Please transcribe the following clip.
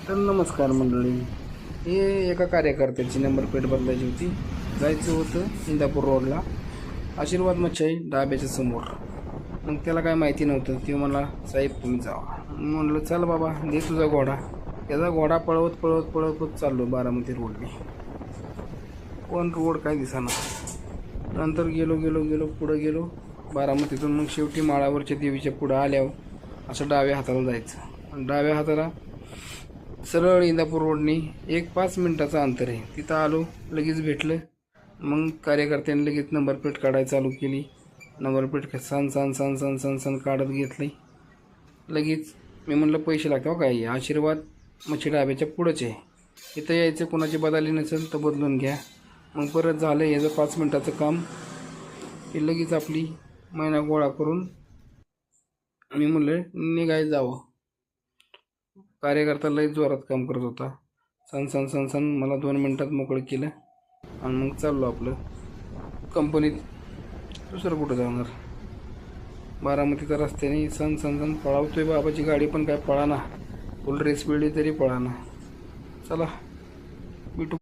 तर नमस्कार मंडळी. हे एका कार्यकर्त्याची नंबर प्लेट बदलायची होती. जायचं होतं इंदापूर रोडला आशीर्वाद मच्छाई डाब्याच्या समोर. मग त्याला काय माहिती नव्हतं. ते मला साहेब तुम्ही जावा. म्हणलं चल बाबा दे तुझा घोडा. त्याचा घोडा पळवत पळवत पळवत पळत चाललो बारामती रोडने. पण रोड काय दिसाना. नंतर गेलो गेलो गेलो पुढं गेलो बारामतीतून. मग शेवटी माळावरच्या देवीच्या पुढं आल्यावर असं डाव्या हाताला जायचं. आणि डाव्या हाताला सरळ इंदापूर रोडने 1-5 मिनटाचं अंतर आहे. तिथं आलो, लगेच भेटलं. मग कार्यकर्त्यांनी लगेच नंबर प्लेट काढायला चालू केली. नंबर प्लेट सन सन सन सन सन सन काढत घेतली. लगेच मी म्हणलं पैसे लागते हो काय, आशीर्वाद मच्छी डाब्याच्या पुढंच आहे, इथं यायचं. कोणाची बदली नसेल तर बदलून घ्या. मग परत झालं याचं 5 मिनटाचं काम. हे लगेच आपली महिना गोळा करून मी म्हणलं निघायचं जावं. कार्यकर्ता लई जोरात काम करत होता. सन सन सन सन मला 2 मिनटात मोकळं केलं. आणि मग चाललो आपलं कंपनीत. दुसरं कुठं जाणार. बारामतीच्या रस्त्याने सन सन सन पळावतोय. बाबाची गाडी पण काय पळाना. फुल रेस पिळली तरी पळाना. चला भेटू.